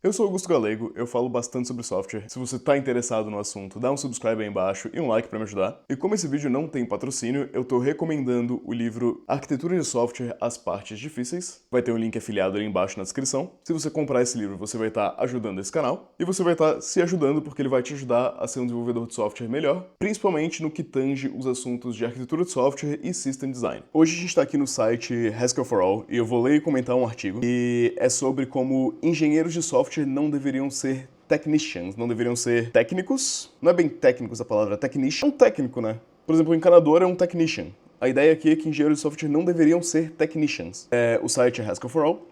Eu sou Augusto Galego, eu falo bastante sobre software. Se você tá interessado no assunto, dá um subscribe aí embaixo e um like pra me ajudar. E como esse vídeo não tem patrocínio, eu tô recomendando o livro Arquitetura de Software, As Partes Difíceis. Vai ter um link afiliado ali embaixo na descrição. Se você comprar esse livro, você vai estar ajudando esse canal. E você vai estar se ajudando porque ele vai te ajudar a ser um desenvolvedor de software melhor, principalmente no que tange os assuntos de arquitetura de software e system design. Hoje a gente tá aqui no site Haskell for All e eu vou ler e comentar um artigo que é sobre como engenheiros de software não deveriam ser technicians, não deveriam ser técnicos. Não é bem técnicos a palavra, technician. É um técnico, né? Por exemplo, o encanador é um technician. A ideia aqui é que engenheiros de software não deveriam ser technicians. O site é Haskell for All.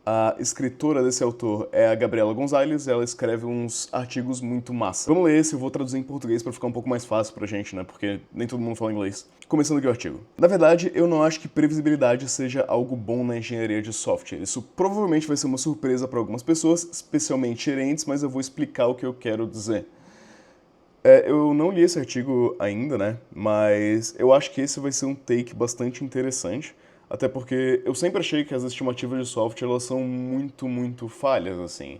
A escritora desse autor é a Gabriela Gonzalez, e ela escreve uns artigos muito massa. Vamos ler esse, eu vou traduzir em português pra ficar um pouco mais fácil pra gente, né? Porque nem todo mundo fala inglês. Começando aqui o artigo. Na verdade, eu não acho que previsibilidade seja algo bom na engenharia de software. Isso provavelmente vai ser uma surpresa para algumas pessoas, especialmente gerentes, mas eu vou explicar o que eu quero dizer. Eu não li esse artigo ainda, né? Mas eu acho que esse vai ser um take bastante interessante. Até porque eu sempre achei que as estimativas de software elas são muito falhas, assim.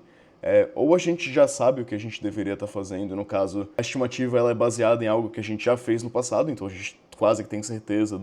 Ou a gente já sabe o que a gente deveria estar fazendo, no caso, a estimativa ela é baseada em algo que a gente já fez no passado, então a gente quase que tem certeza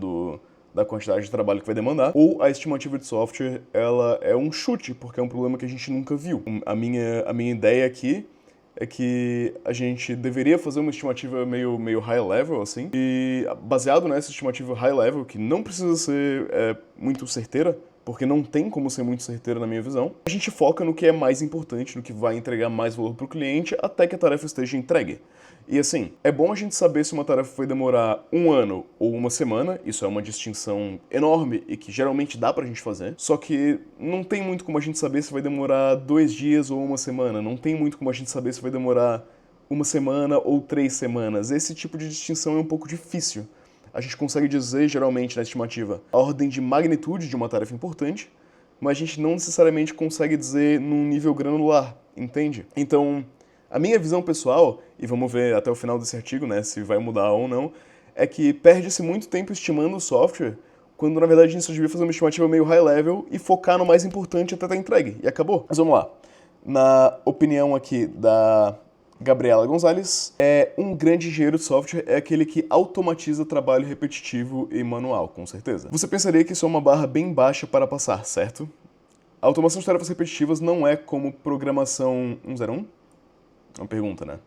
da quantidade de trabalho que vai demandar, ou a estimativa de software ela é um chute, porque é um problema que a gente nunca viu. A minha ideia aqui é que a gente deveria fazer uma estimativa meio high level, assim, e baseado nessa estimativa high level, que não precisa ser muito certeira, porque não tem como ser muito certeira na minha visão, a gente foca no que é mais importante, no que vai entregar mais valor para o cliente até que a tarefa esteja entregue. E assim, é bom a gente saber se uma tarefa vai demorar um ano ou uma semana, isso é uma distinção enorme e que geralmente dá pra gente fazer, só que não tem muito como a gente saber se vai demorar 2 dias ou uma semana, não tem muito como a gente saber se vai demorar uma semana ou 3 semanas. Esse tipo de distinção é um pouco difícil. A gente consegue dizer, geralmente, na estimativa, a ordem de magnitude de uma tarefa importante, mas a gente não necessariamente consegue dizer num nível granular, entende? Então, a minha visão pessoal, e vamos ver até o final desse artigo, né, se vai mudar ou não, é que perde-se muito tempo estimando o software, quando na verdade a gente só devia fazer uma estimativa meio high level e focar no mais importante até estar entregue, e acabou. Mas vamos lá. Na opinião aqui da Gabriela Gonzalez, um grande engenheiro de software é aquele que automatiza trabalho repetitivo e manual, com certeza. Você pensaria que isso é uma barra bem baixa para passar, certo? A automação de tarefas repetitivas não é como programação 101? Uma pergunta, né?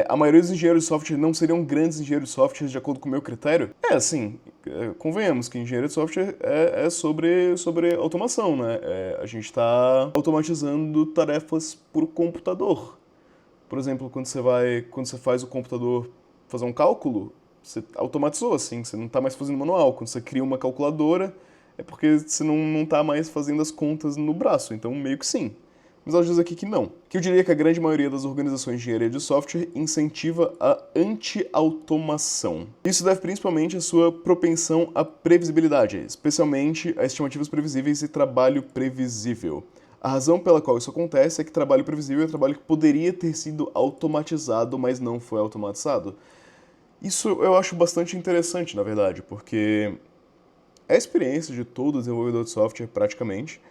A maioria dos engenheiros de software não seriam grandes engenheiros de software de acordo com o meu critério? Assim, convenhamos que engenheiro de software é sobre automação, né? A gente está automatizando tarefas por computador. Por exemplo, quando você faz o computador fazer um cálculo, você automatizou, assim, você não está mais fazendo manual. Quando você cria uma calculadora, é porque você não está mais fazendo as contas no braço, então meio que sim. Mas ela diz aqui que não. Que eu diria que a grande maioria das organizações de engenharia de software incentiva a anti-automação. Isso deve principalmente à sua propensão à previsibilidade, especialmente a estimativas previsíveis e trabalho previsível. A razão pela qual isso acontece é que trabalho previsível é trabalho que poderia ter sido automatizado, mas não foi automatizado. Isso eu acho bastante interessante, na verdade, porque é a experiência de todo desenvolvedor de software, praticamente,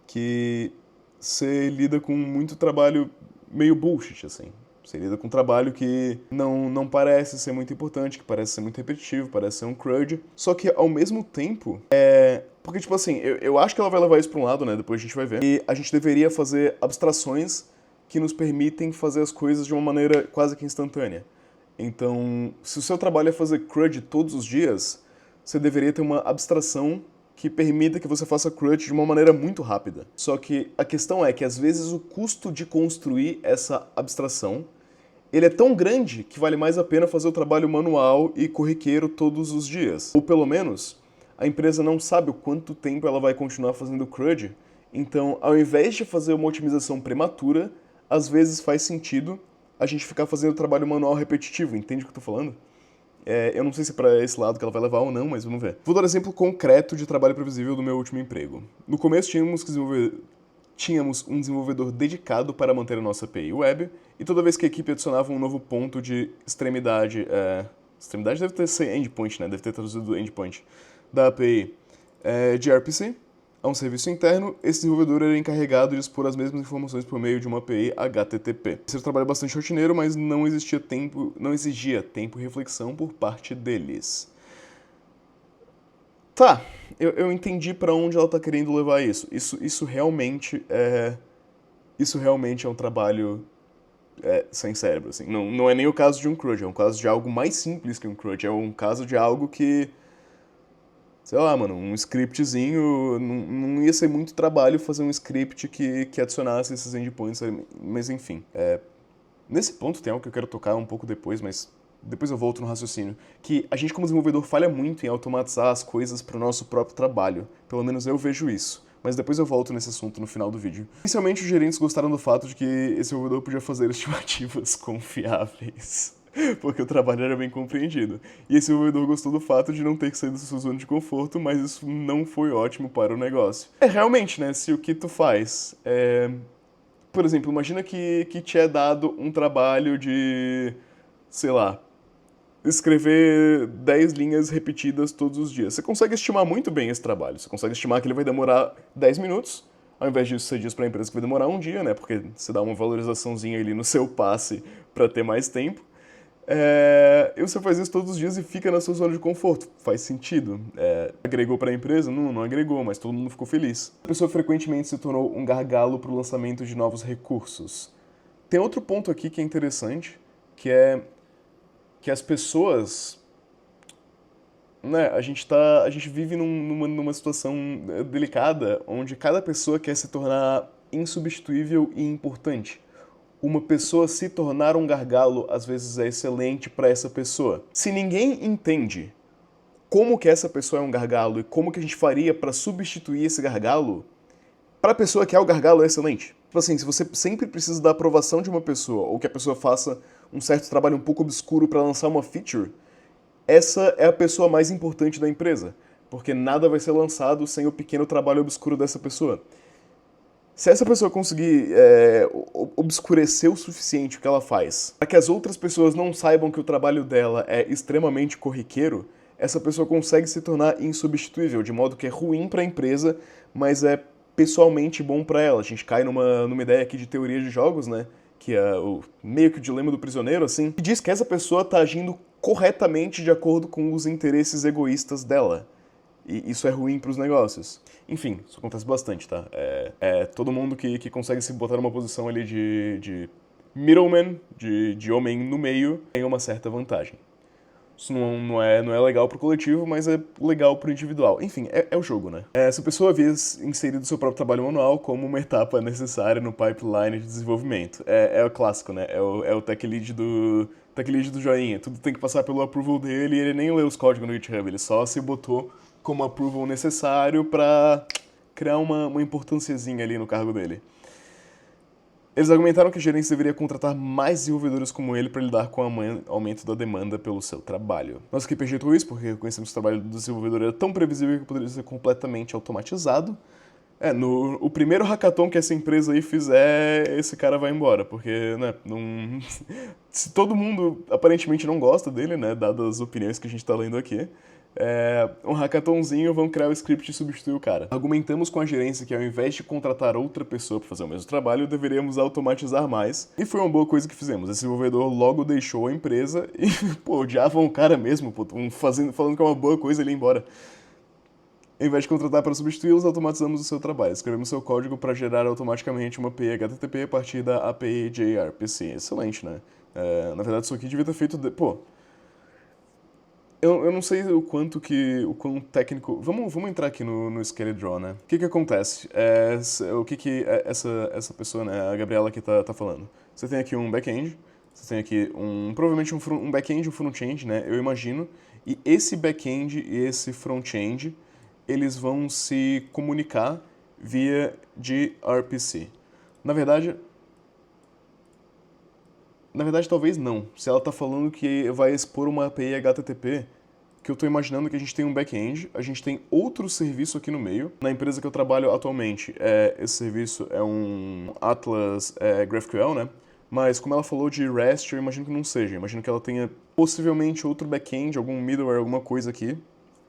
que você lida com muito trabalho meio bullshit, assim. Você lida com um trabalho que não parece ser muito importante, que parece ser muito repetitivo, parece ser um crud. Só que, ao mesmo tempo, porque, tipo assim, eu acho que ela vai levar isso pra um lado, né? Depois a gente vai ver. E a gente deveria fazer abstrações que nos permitem fazer as coisas de uma maneira quase que instantânea. Então, se o seu trabalho é fazer CRUD todos os dias, você deveria ter uma abstração que permita que você faça CRUD de uma maneira muito rápida. Só que a questão é que, às vezes, o custo de construir essa abstração ele é tão grande que vale mais a pena fazer o trabalho manual e corriqueiro todos os dias. Ou pelo menos, a empresa não sabe o quanto tempo ela vai continuar fazendo CRUD, então ao invés de fazer uma otimização prematura, às vezes faz sentido a gente ficar fazendo trabalho manual repetitivo, entende o que eu tô falando? Eu não sei se é pra esse lado que ela vai levar ou não, mas vamos ver. Vou dar um exemplo concreto de trabalho previsível do meu último emprego. No começo tínhamos um desenvolvedor dedicado para manter a nossa API web, e toda vez que a equipe adicionava um novo ponto de extremidade, deve ter sido endpoint, né? Deve ter traduzido endpoint, da API de RPC, a um serviço interno, esse desenvolvedor era encarregado de expor as mesmas informações por meio de uma API HTTP. Esse era um trabalho bastante rotineiro, mas não exigia tempo e reflexão por parte deles. Tá, eu entendi pra onde ela tá querendo levar isso. Isso realmente é um trabalho sem cérebro, assim. Não é nem o caso de um CRUD, é um caso de algo mais simples que um CRUD. É um caso de algo que, sei lá, mano, um scriptzinho, não ia ser muito trabalho fazer um script que adicionasse esses endpoints, mas enfim. Nesse ponto tem algo que eu quero tocar um pouco depois, mas depois eu volto no raciocínio. Que a gente como desenvolvedor falha muito em automatizar as coisas pro nosso próprio trabalho. Pelo menos eu vejo isso. Mas depois eu volto nesse assunto no final do vídeo. Inicialmente, os gerentes gostaram do fato de que esse desenvolvedor podia fazer estimativas confiáveis, porque o trabalho era bem compreendido. E esse desenvolvedor gostou do fato de não ter que sair da sua zona de conforto, mas isso não foi ótimo para o negócio. Realmente, né, se o que tu faz por exemplo, imagina que te é dado um trabalho de, sei lá, escrever 10 linhas repetidas todos os dias. Você consegue estimar muito bem esse trabalho. Você consegue estimar que ele vai demorar 10 minutos, ao invés disso você diz para a empresa que vai demorar um dia, né? Porque você dá uma valorizaçãozinha ali no seu passe para ter mais tempo. E você faz isso todos os dias e fica na sua zona de conforto. Faz sentido. Agregou para a empresa? Não agregou, mas todo mundo ficou feliz. A pessoa frequentemente se tornou um gargalo para o lançamento de novos recursos. Tem outro ponto aqui que é interessante, que é que as pessoas, né, a gente vive numa situação delicada, onde cada pessoa quer se tornar insubstituível e importante. Uma pessoa se tornar um gargalo, às vezes, é excelente para essa pessoa. Se ninguém entende como que essa pessoa é um gargalo e como que a gente faria para substituir esse gargalo, para a pessoa que é o gargalo é excelente. Tipo assim, se você sempre precisa da aprovação de uma pessoa, ou que a pessoa faça um certo trabalho um pouco obscuro para lançar uma feature, essa é a pessoa mais importante da empresa, porque nada vai ser lançado sem o pequeno trabalho obscuro dessa pessoa. Se essa pessoa conseguir obscurecer o suficiente o que ela faz, para que as outras pessoas não saibam que o trabalho dela é extremamente corriqueiro, essa pessoa consegue se tornar insubstituível, de modo que é ruim para a empresa, mas é pessoalmente bom para ela. A gente cai numa ideia aqui de teoria de jogos, né? Que é meio que o dilema do prisioneiro, assim, que diz que essa pessoa tá agindo corretamente de acordo com os interesses egoístas dela. E isso é ruim para os negócios. Enfim, isso acontece bastante, tá? Todo mundo que consegue se botar numa posição ali de middleman, de homem no meio, tem uma certa vantagem. Isso não é legal pro coletivo, mas é legal pro individual. Enfim, é o jogo, né? Essa pessoa havia inserido seu próprio trabalho manual como uma etapa necessária no pipeline de desenvolvimento. É o clássico, né? É o tech lead do joinha. Tudo tem que passar pelo approval dele e ele nem lê os códigos no GitHub, ele só se botou como approval necessário pra criar uma importânciazinha ali no cargo dele. Eles argumentaram que a gerência deveria contratar mais desenvolvedores como ele para lidar com o aumento da demanda pelo seu trabalho. Nossa equipe rejeitou isso porque reconhecemos que o trabalho do desenvolvedor era tão previsível que poderia ser completamente automatizado. O primeiro hackathon que essa empresa aí fizer, esse cara vai embora, porque, né, se todo mundo aparentemente não gosta dele, né, dadas as opiniões que a gente tá lendo aqui, um hackathonzinho, vão criar o script e substituir o cara. Argumentamos com a gerência que ao invés de contratar outra pessoa para fazer o mesmo trabalho, deveríamos automatizar mais. E foi uma boa coisa que fizemos. Esse desenvolvedor logo deixou a empresa e, pô, odiavam o cara mesmo, pô, falando que é uma boa coisa ele ir embora. Ao invés de contratar para substituí-los, automatizamos o seu trabalho. Escrevemos seu código para gerar automaticamente uma API HTTP a partir da API gRPC. Excelente, né? Na verdade, isso aqui devia ter feito... Pô, eu não sei o quão técnico... Vamos entrar aqui no Scale Draw, né? O que acontece? O que essa pessoa, né, a Gabriela aqui tá falando? Você tem aqui um back-end, você tem aqui provavelmente um back-end e um front-end, né? Eu imagino. E esse back-end e esse front-end, eles vão se comunicar via gRPC. Na verdade, talvez não. Se ela tá falando que vai expor uma API HTTP, que eu tô imaginando que a gente tem um back-end, a gente tem outro serviço aqui no meio. Na empresa que eu trabalho atualmente, esse serviço é um Atlas GraphQL, né? Mas como ela falou de REST, eu imagino que não seja. Eu imagino que ela tenha possivelmente algum middleware, alguma coisa aqui.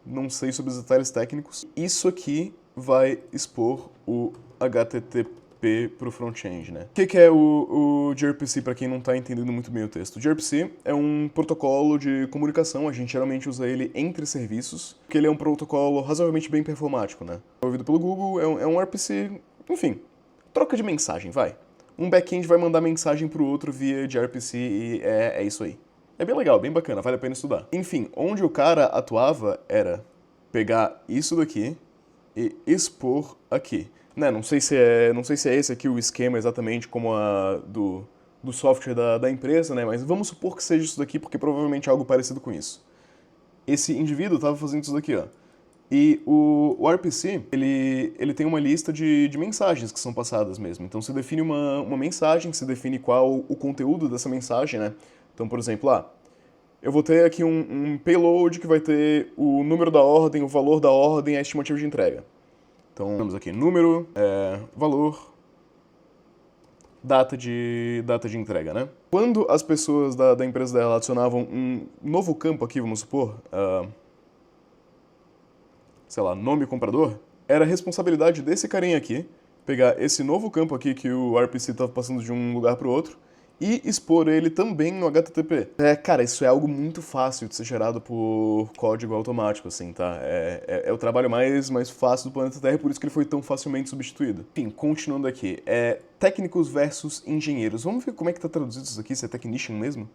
Não sei sobre os detalhes técnicos. Isso aqui vai expor o HTTP para o front-end, né? O que é o gRPC, para quem não está entendendo muito bem o texto? O gRPC é um protocolo de comunicação, a gente geralmente usa ele entre serviços, porque ele é um protocolo razoavelmente bem performático, né? Ouvido pelo Google, é um RPC, enfim, troca de mensagem, vai. Um back-end vai mandar mensagem para o outro via gRPC e é isso aí. É bem legal, bem bacana, vale a pena estudar. Enfim, onde o cara atuava era pegar isso daqui e expor aqui. Né, não sei se é esse aqui o esquema exatamente como do software da empresa, né, mas vamos supor que seja isso daqui, porque provavelmente é algo parecido com isso. Esse indivíduo estava fazendo isso daqui, ó. E o RPC, ele tem uma lista de mensagens que são passadas mesmo. Então você define uma mensagem, você define qual o conteúdo dessa mensagem, né? Então, por exemplo, eu vou ter aqui um payload que vai ter o número da ordem, o valor da ordem e a estimativa de entrega. Então, temos aqui número, valor, data de entrega, né? Quando as pessoas da empresa dela adicionavam um novo campo aqui, vamos supor, sei lá, nome comprador, era responsabilidade desse carinha aqui pegar esse novo campo aqui que o RPC estava passando de um lugar para o outro e expor ele também no HTTP. Cara, isso é algo muito fácil de ser gerado por código automático, assim, tá? É o trabalho mais fácil do planeta Terra, por isso que ele foi tão facilmente substituído. Enfim, continuando aqui, técnicos versus engenheiros. Vamos ver como é que tá traduzido isso aqui, se é technician mesmo?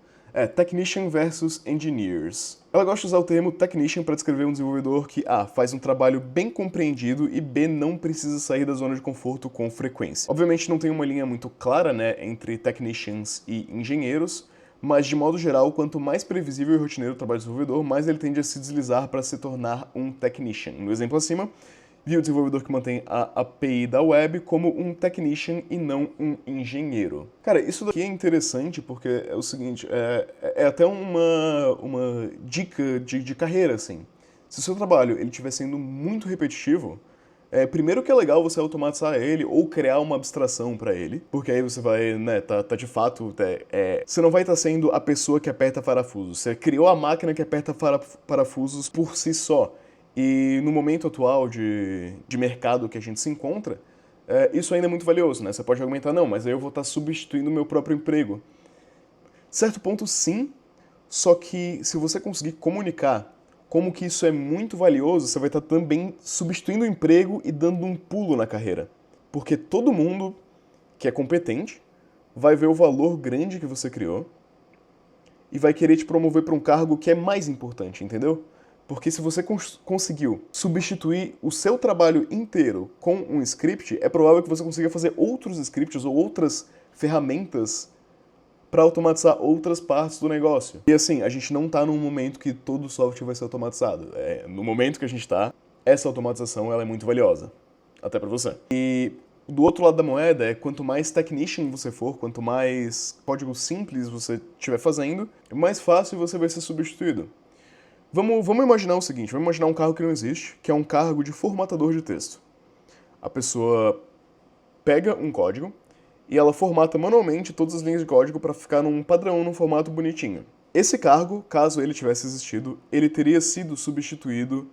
Technician versus engineers. Ela gosta de usar o termo technician para descrever um desenvolvedor que A, faz um trabalho bem compreendido e B, não precisa sair da zona de conforto com frequência. Obviamente não tem uma linha muito clara, né, entre technicians e engenheiros, mas de modo geral, quanto mais previsível e rotineiro o trabalho do desenvolvedor, mais ele tende a se deslizar para se tornar um technician. No exemplo acima, viu o desenvolvedor que mantém a API da web como um technician e não um engenheiro. Cara, isso daqui é interessante porque é o seguinte, é até uma dica de carreira, assim. Se o seu trabalho ele estiver sendo muito repetitivo, primeiro que é legal você automatizar ele ou criar uma abstração para ele, porque aí você vai, né, tá de fato, você não vai estar sendo a pessoa que aperta parafusos, você criou a máquina que aperta parafusos por si só. E no momento atual de mercado que a gente se encontra, isso ainda é muito valioso, né? Você pode argumentar, não, mas aí eu vou estar substituindo o meu próprio emprego. Certo ponto, sim, só que se você conseguir comunicar como que isso é muito valioso, você vai estar também substituindo o emprego e dando um pulo na carreira. Porque todo mundo que é competente vai ver o valor grande que você criou e vai querer te promover para um cargo que é mais importante, entendeu? Porque se você conseguiu substituir o seu trabalho inteiro com um script, é provável que você consiga fazer outros scripts ou outras ferramentas para automatizar outras partes do negócio. E assim, a gente não está num momento que todo software vai ser automatizado. No momento que a gente está, essa automatização ela é muito valiosa. Até para você. E do outro lado da moeda quanto mais technician você for, quanto mais código simples você estiver fazendo, mais fácil você vai ser substituído. Vamos imaginar o seguinte, vamos imaginar um cargo que não existe, que é um cargo de formatador de texto. A pessoa pega um código e ela formata manualmente todas as linhas de código para ficar num padrão, num formato bonitinho. Esse cargo, caso ele tivesse existido, ele teria sido substituído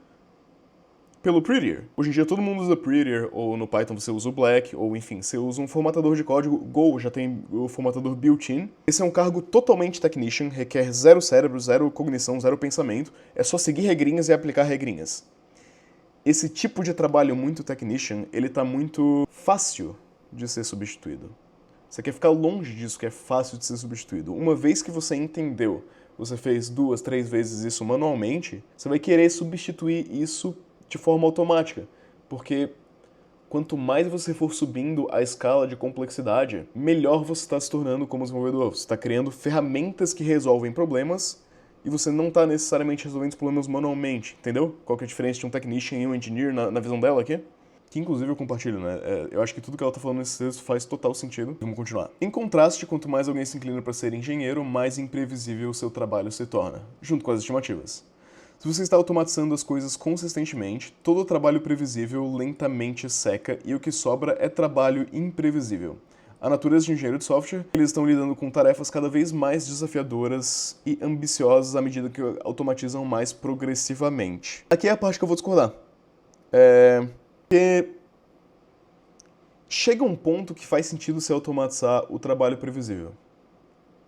pelo Prettier. Hoje em dia todo mundo usa Prettier, ou no Python você usa o Black, ou enfim, você usa um formatador de código. Go já tem o formatador built-in. Esse é um cargo totalmente technician, requer zero cérebro, zero cognição, zero pensamento. É só seguir regrinhas e aplicar regrinhas. Esse tipo de trabalho muito technician, ele tá muito fácil de ser substituído. Você quer ficar longe disso, que é fácil de ser substituído. Uma vez que você entendeu, você fez 2, 3 vezes isso manualmente, você vai querer substituir isso de forma automática, porque quanto mais você for subindo a escala de complexidade, melhor você está se tornando como desenvolvedor. Você está criando ferramentas que resolvem problemas e você não está necessariamente resolvendo os problemas manualmente, entendeu? Qual que é a diferença de um technician e um engineer na visão dela aqui? Que inclusive eu compartilho, né? Eu acho que tudo que ela está falando nesse texto faz total sentido. Vamos continuar. Em contraste, quanto mais alguém se inclina para ser engenheiro, mais imprevisível o seu trabalho se torna, junto com as estimativas. Se você está automatizando as coisas consistentemente, todo o trabalho previsível lentamente seca e o que sobra é trabalho imprevisível. A natureza de engenheiro de software, eles estão lidando com tarefas cada vez mais desafiadoras e ambiciosas à medida que automatizam mais progressivamente. Aqui é a parte que eu vou discordar. Porque chega um ponto que faz sentido se automatizar o trabalho previsível.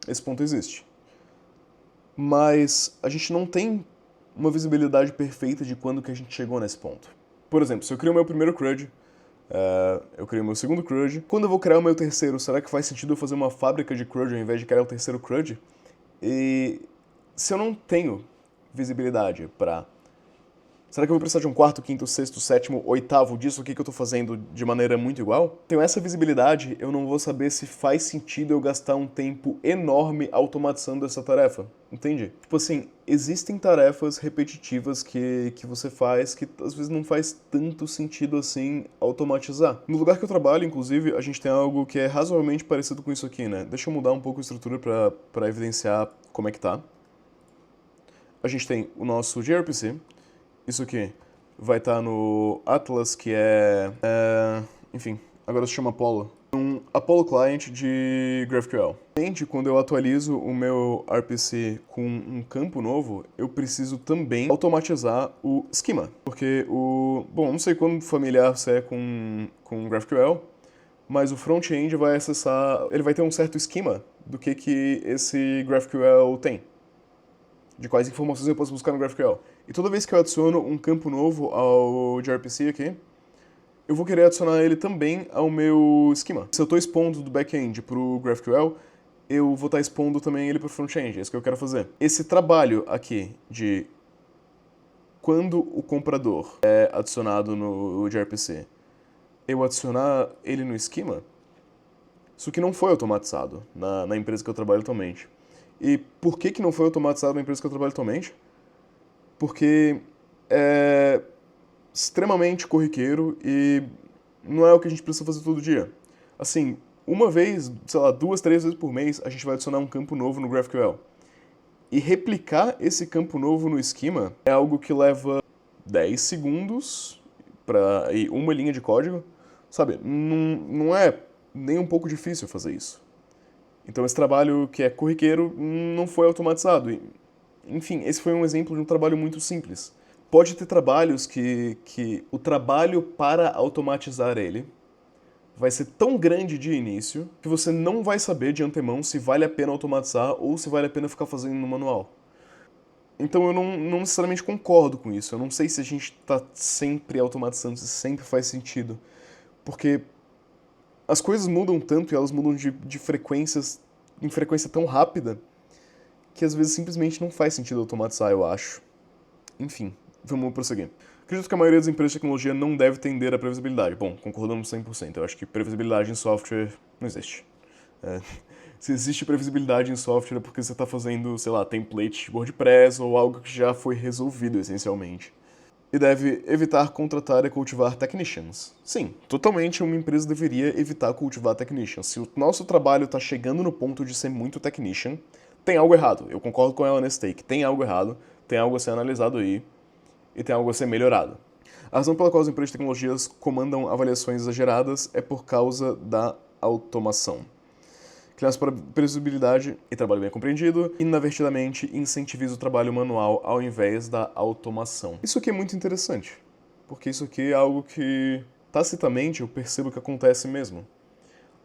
Esse ponto existe. Mas a gente não tem uma visibilidade perfeita de quando que a gente chegou nesse ponto. Por exemplo, se eu crio o meu primeiro CRUD, eu crio o meu segundo CRUD, quando eu vou criar o meu terceiro, será que faz sentido eu fazer uma fábrica de CRUD ao invés de criar o terceiro CRUD? E se eu não tenho visibilidade para... Será que eu vou precisar de um quarto, quinto, sexto, sétimo, oitavo disso aqui que eu tô fazendo de maneira muito igual? Tenho essa visibilidade, eu não vou saber se faz sentido eu gastar um tempo enorme automatizando essa tarefa. Entende? Tipo assim, existem tarefas repetitivas que você faz que às vezes não faz tanto sentido assim automatizar. No lugar que eu trabalho, inclusive, a gente tem algo que é razoavelmente parecido com isso aqui, né? Deixa eu mudar um pouco a estrutura para evidenciar como é que tá. A gente tem o nosso gRPC. Isso aqui vai estar no Atlas, que enfim, agora se chama Apollo. Um Apollo Client de GraphQL. Quando eu atualizo o meu RPC com um campo novo, eu preciso também automatizar o schema. Porque bom, não sei quão familiar você é com GraphQL, mas o front-end vai acessar, ele vai ter um certo esquema do que esse GraphQL tem. De quais informações eu posso buscar no GraphQL. E toda vez que eu adiciono um campo novo ao gRPC aqui, eu vou querer adicionar ele também ao meu schema. Se eu estou expondo do back-end para o GraphQL, eu vou estar expondo também ele para o front-end. É isso que eu quero fazer. Esse trabalho aqui de quando o comprador é adicionado no gRPC, eu adicionar ele no schema, isso aqui não foi automatizado na empresa que eu trabalho atualmente. E por que não foi automatizado na empresa que eu trabalho atualmente? Porque é extremamente corriqueiro e não é o que a gente precisa fazer todo dia. Assim, uma vez, sei lá, 2, 3 vezes por mês, a gente vai adicionar um campo novo no GraphQL. E replicar esse campo novo no esquema é algo que leva 10 segundos e uma linha de código. Sabe, não é nem um pouco difícil fazer isso. Então esse trabalho que é corriqueiro não foi automatizado. Enfim, esse foi um exemplo de um trabalho muito simples. Pode ter trabalhos que o trabalho para automatizar ele vai ser tão grande de início que você não vai saber de antemão se vale a pena automatizar ou se vale a pena ficar fazendo no manual. Então eu não necessariamente concordo com isso. Eu não sei se a gente está sempre automatizando, se sempre faz sentido. Porque as coisas mudam tanto e elas mudam de em frequência tão rápida que às vezes simplesmente não faz sentido automatizar, eu acho. Enfim, vamos prosseguir. Acredito que a maioria das empresas de tecnologia não deve tender à previsibilidade. Bom, concordamos 100%. Eu acho que previsibilidade em software não existe. Se existe previsibilidade em software é porque você está fazendo, sei lá, template de WordPress ou algo que já foi resolvido, essencialmente. E deve evitar contratar e cultivar technicians. Sim, totalmente uma empresa deveria evitar cultivar technicians. Se o nosso trabalho está chegando no ponto de ser muito technician, tem algo errado. Eu concordo com ela nesse take. Tem algo errado, tem algo a ser analisado aí e tem algo a ser melhorado. A razão pela qual as empresas de tecnologias comandam avaliações exageradas é por causa da automação. Criança para previsibilidade e trabalho bem compreendido, inadvertidamente incentiviza o trabalho manual ao invés da automação. Isso aqui é muito interessante, porque isso aqui é algo que, tacitamente, eu percebo que acontece mesmo.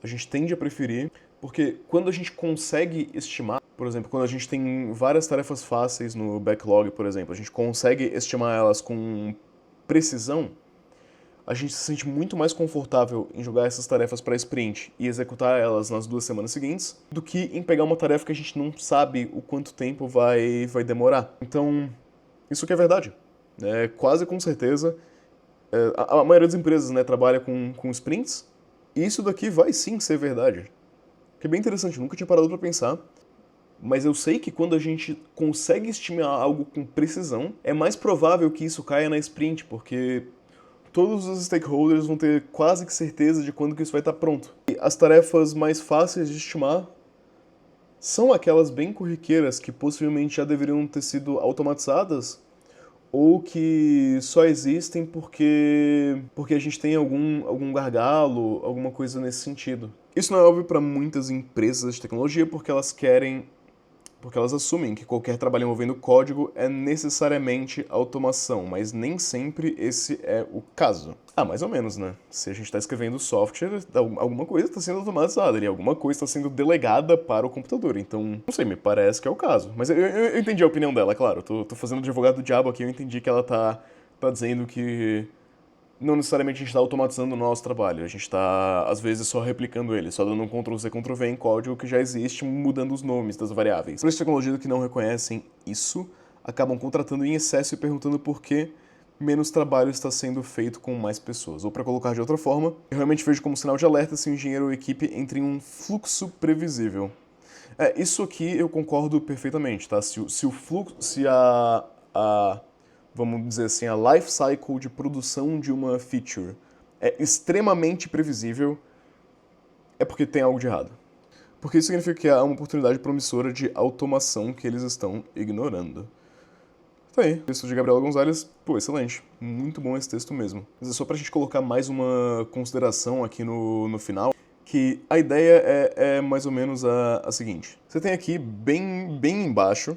A gente tende a preferir, porque quando a gente consegue estimar, por exemplo, quando a gente tem várias tarefas fáceis no backlog, por exemplo, a gente consegue estimar elas com precisão, a gente se sente muito mais confortável em jogar essas tarefas para sprint e executar elas nas 2 semanas seguintes, do que em pegar uma tarefa que a gente não sabe o quanto tempo vai demorar. Então, isso que é verdade. Quase com certeza, a maioria das empresas, né, trabalha com sprints, e isso daqui vai sim ser verdade. Que é bem interessante, eu nunca tinha parado para pensar, mas eu sei que quando a gente consegue estimar algo com precisão, é mais provável que isso caia na sprint, porque todos os stakeholders vão ter quase que certeza de quando que isso vai estar pronto. E as tarefas mais fáceis de estimar são aquelas bem corriqueiras que possivelmente já deveriam ter sido automatizadas ou que só existem porque a gente tem algum gargalo, alguma coisa nesse sentido. Isso não é óbvio para muitas empresas de tecnologia porque elas querem porque elas assumem que qualquer trabalho envolvendo código é necessariamente automação, mas nem sempre esse é o caso. Ah, mais ou menos, né? Se a gente está escrevendo software, alguma coisa está sendo automatizada e alguma coisa está sendo delegada para o computador. Então, não sei, me parece que é o caso. Mas eu entendi a opinião dela, claro. Tô fazendo advogado do diabo aqui, eu entendi que ela tá dizendo que não necessariamente a gente está automatizando o nosso trabalho, a gente está, às vezes, só replicando ele, só dando um Ctrl+C, Ctrl+V em código que já existe, mudando os nomes das variáveis. As tecnologias que não reconhecem isso acabam contratando em excesso e perguntando por que menos trabalho está sendo feito com mais pessoas. Ou, para colocar de outra forma, eu realmente vejo como sinal de alerta se o engenheiro ou a equipe entre em um fluxo previsível. Isso aqui eu concordo perfeitamente, tá? Se o fluxo, se vamos dizer assim, a life cycle de produção de uma feature é extremamente previsível, é porque tem algo de errado. Porque isso significa que há uma oportunidade promissora de automação que eles estão ignorando. Tá aí, texto de Gabriela Gonzalez, pô, excelente. Muito bom esse texto mesmo. Mas é só pra gente colocar mais uma consideração aqui no final, que a ideia é mais ou menos a seguinte. Você tem aqui, bem embaixo,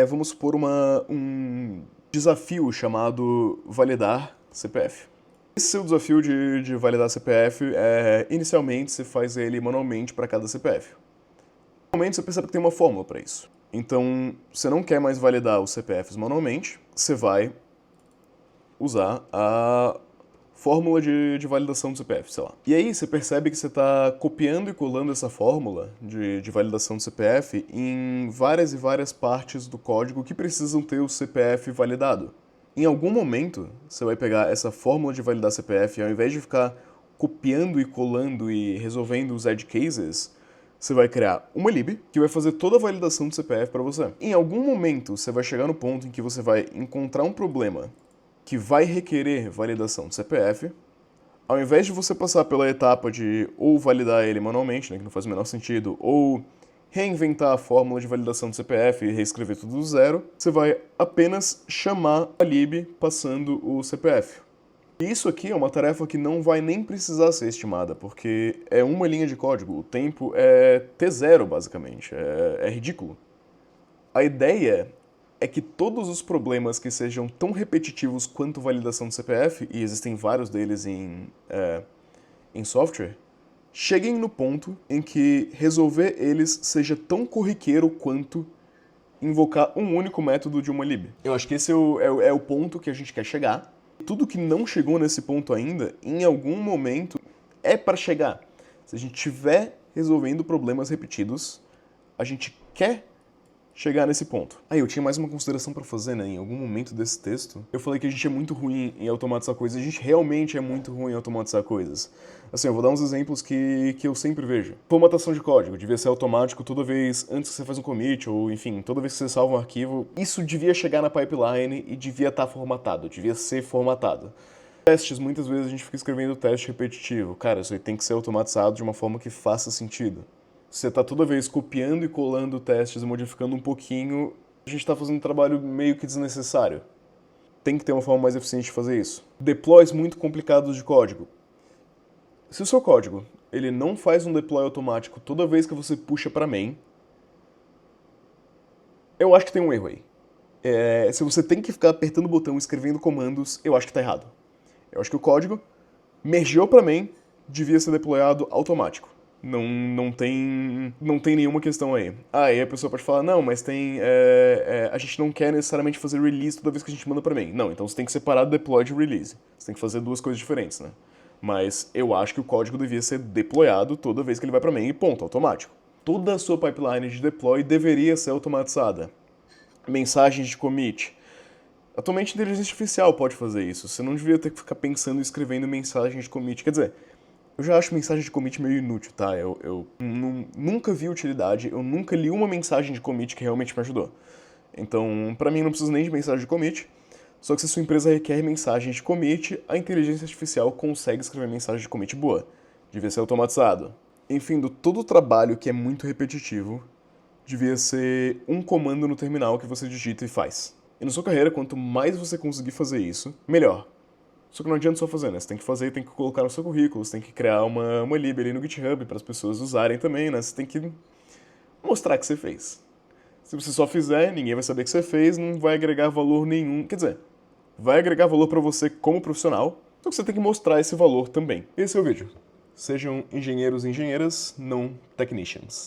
vamos supor um desafio chamado validar CPF. Esse seu desafio de validar CPF, inicialmente você faz ele manualmente para cada CPF. Normalmente você percebe que tem uma fórmula para isso. Então, você não quer mais validar os CPFs manualmente, você vai usar a fórmula de validação do CPF, sei lá. E aí você percebe que você está copiando e colando essa fórmula de validação do CPF em várias e várias partes do código que precisam ter o CPF validado. Em algum momento, você vai pegar essa fórmula de validar CPF e ao invés de ficar copiando e colando e resolvendo os edge cases, você vai criar uma lib que vai fazer toda a validação do CPF para você. Em algum momento, você vai chegar no ponto em que você vai encontrar um problema que vai requerer validação do CPF, ao invés de você passar pela etapa de ou validar ele manualmente, né, que não faz o menor sentido, ou reinventar a fórmula de validação do CPF e reescrever tudo do zero, você vai apenas chamar a lib passando o CPF. E isso aqui é uma tarefa que não vai nem precisar ser estimada, porque é uma linha de código, o tempo é T0 basicamente, é ridículo. A ideia é que todos os problemas que sejam tão repetitivos quanto validação do CPF, e existem vários deles em software, cheguem no ponto em que resolver eles seja tão corriqueiro quanto invocar um único método de uma lib. Eu acho que esse é o ponto que a gente quer chegar. Tudo que não chegou nesse ponto ainda, em algum momento, é para chegar. Se a gente estiver resolvendo problemas repetidos, a gente quer chegar nesse ponto. Aí, eu tinha mais uma consideração pra fazer, né? Em algum momento desse texto, eu falei que a gente é muito ruim em automatizar coisas. A gente realmente é muito ruim em automatizar coisas. Assim, eu vou dar uns exemplos que eu sempre vejo. Formatação de código. Devia ser automático toda vez, antes que você faz um commit, ou enfim, toda vez que você salva um arquivo. Isso devia chegar na pipeline e devia estar formatado. Devia ser formatado. Testes, muitas vezes a gente fica escrevendo teste repetitivo. Cara, isso aí tem que ser automatizado de uma forma que faça sentido. Você está toda vez copiando e colando testes e modificando um pouquinho, a gente está fazendo um trabalho meio que desnecessário. Tem que ter uma forma mais eficiente de fazer isso. Deploys muito complicados de código. Se o seu código ele não faz um deploy automático toda vez que você puxa para main, eu acho que tem um erro aí. Se você tem que ficar apertando o botão e escrevendo comandos, eu acho que está errado. Eu acho que o código mergeou para main, devia ser deployado automático. Não tem nenhuma questão aí. Aí a pessoa pode falar, não, mas a gente não quer necessariamente fazer release toda vez que a gente manda pra main. Não, então você tem que separar deploy de release. Você tem que fazer duas coisas diferentes, né? Mas eu acho que o código devia ser deployado toda vez que ele vai pra main e ponto, automático. Toda a sua pipeline de deploy deveria ser automatizada. Mensagens de commit. Atualmente a inteligência artificial pode fazer isso. Você não devia ter que ficar pensando e escrevendo mensagens de commit. Quer dizer, eu já acho mensagem de commit meio inútil, tá? Eu nunca vi utilidade, eu nunca li uma mensagem de commit que realmente me ajudou. Então, pra mim, não preciso nem de mensagem de commit. Só que se a sua empresa requer mensagens de commit, a inteligência artificial consegue escrever mensagem de commit boa. Devia ser automatizado. Enfim, todo o trabalho que é muito repetitivo, devia ser um comando no terminal que você digita e faz. E na sua carreira, quanto mais você conseguir fazer isso, melhor. Só que não adianta só fazer, né? Você tem que fazer, tem que colocar no seu currículo, você tem que criar uma lib ali no GitHub para as pessoas usarem também, né? Você tem que mostrar que você fez. Se você só fizer, ninguém vai saber que você fez, não vai agregar valor nenhum. Quer dizer, vai agregar valor para você como profissional, só que você tem que mostrar esse valor também. Esse é o vídeo. Sejam engenheiros e engenheiras, não technicians.